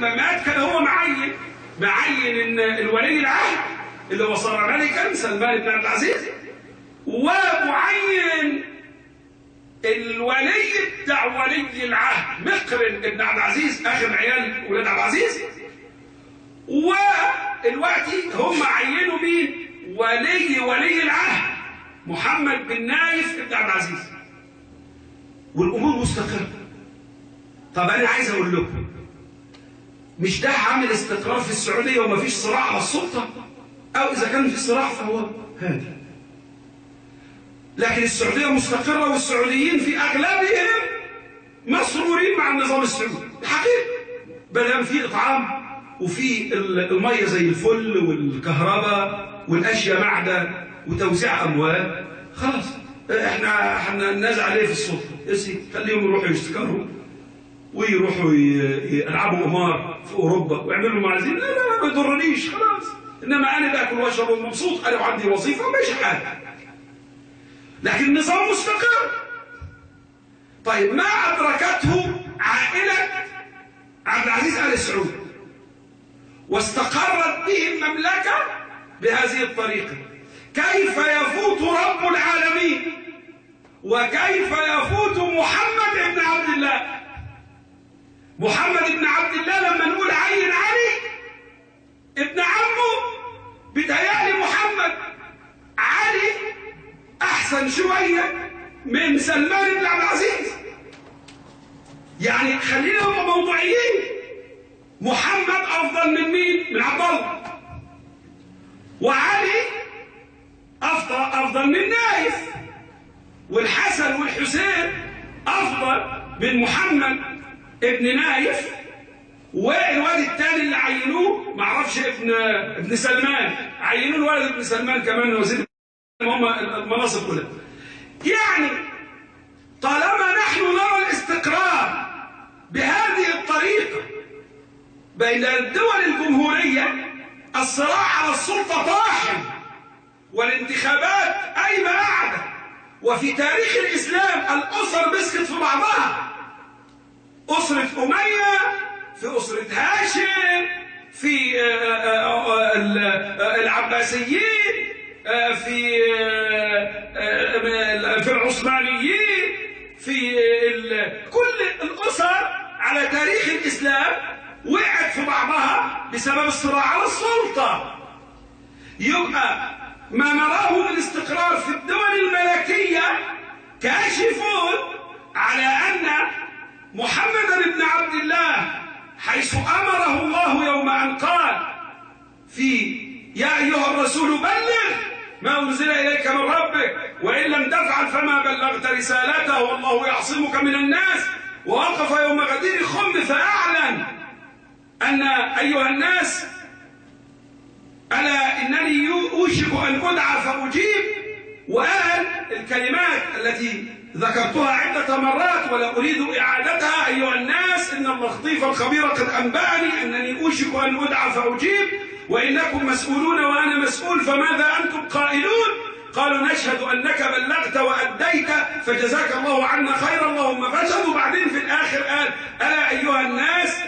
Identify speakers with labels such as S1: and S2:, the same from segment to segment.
S1: ما مات كان هو معين ان الولي العهد اللي هو صار ملكا سلمان بن عبد العزيز، ومعين الولي بتاع ولي العهد مقرن بن عبد العزيز اخر عيال ولاد عبد العزيز. والوقتي هم عينوا مين؟ ولي العهد محمد بن نايف بن عبد العزيز، والامور مستقره. طب انا عايز اقول لكم، مش ده عامل استقرار في السعوديه ومفيش صراع على السلطه؟ او اذا كان في صراع فهو هادي. لكن السعوديه مستقره والسعوديين في اغلبهم مسرورين مع النظام السعودي الحقيقي، بدل في اطعام وفي الميه زي الفل والكهرباء والاشياء معدن وتوزيع اموال. خلاص احنا الناس عليه في السلطه، خليهم يروحوا يشتكروا ويروحوا يلعبوا قمار في اوروبا ويعملوا ما عايزين، لا ما يضرنيش خلاص، انما انا باكل واشرب ومبسوط، انا وعندي وظيفه وماشي حالي. لكن النظام مستقر. طيب ما ادركته عائله عبد العزيز ال سعود واستقرت به المملكه بهذه الطريقه، كيف يفوت رب العالمين وكيف يفوت محمد بن عبد الله؟ محمد بن عبد الله لما نقول عين علي ابن عمه، بيتهيألي محمد علي احسن شويه من سلمان بن عبد العزيز. يعني خلينا نبقى موضوعيين، محمد افضل من مين؟ من عبد الله. وعلي افضل من نايف، والحسن والحسين افضل من محمد ابن نايف. والواد الثاني اللي عينوه ما اعرفش ابن سلمان، عينوه الولد ابن سلمان كمان وزير، هم المناصب كلها. يعني طالما نحن نرى الاستقرار بهذه الطريقه بين الدول الجمهوريه، الصراع على السلطه طاحن والانتخابات قايمه قاعده، وفي تاريخ الاسلام الاسر مسكت في بعضها، أسرة أمية في أسرة هاشم، في العباسيين، في العثمانيين، في كل الأسر على تاريخ الإسلام وقعت في بعضها بسبب الصراع على السلطة. يبقى ما نراه من استقرار في الدول الملكية كاشفون على أن محمد بن عبد الله، حيث أمره الله يوم أن قال في يا أيها الرسول بلغ ما أنزل إليك من ربك وإن لم تفعل فما بلغت رسالته والله يعصمك من الناس، ووقف يوم غدير خم فأعلن أن أيها الناس ألا إنني أوشك أن أدعى فأجيب، وقال الكلمات التي ذكرتها عدة مرات ولا أريد إعادتها: أيها الناس إن اللطيف الخبير قد أنبأني أنني أوشك أن أدعى فأجيب، وإنكم مسؤولون وأنا مسؤول، فماذا أنتم قائلون؟ قالوا نشهد أنك بلغت وأديت فجزاك الله عنا خيرا اللهم فاشهد. وبعدين في الآخر قال: ألا أيها الناس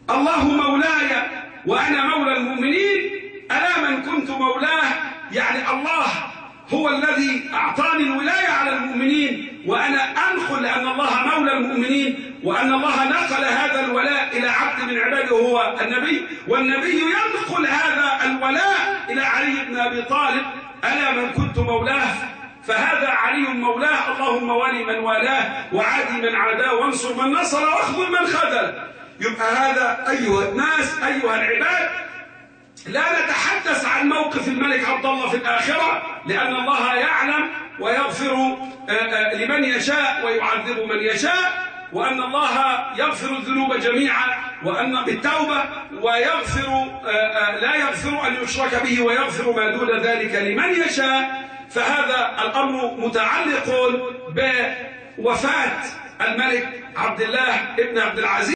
S1: الله مولاي وأنا مولى المؤمنين، ألا من كنت مولاه، يعني الله هو الذي أعطاني الولاية على المؤمنين وأنا أنقل لأن الله مولى المؤمنين، وأن الله نقل هذا الولاء إلى عبد من عباده هو النبي، والنبي ينقل هذا الولاء إلى علي بن أبي طالب: ألا من كنت مولاه فهذا علي مولاه، اللهم ولي من والاه وعادي من عاداه وانصر من نصر واخذل من خذل. يبقى هذا أيها الناس أيها العباد، لا نتحدث عن موقف الملك عبد الله في الآخرة، لأن الله يعلم ويغفر لمن يشاء ويعذب من يشاء، وأن الله يغفر الذنوب جميعا وأن بالتوبة، ويغفر لا يغفر أن يشرك به ويغفر ما دون ذلك لمن يشاء. فهذا الأمر متعلق بوفاة الملك عبد الله ابن عبد العزيز.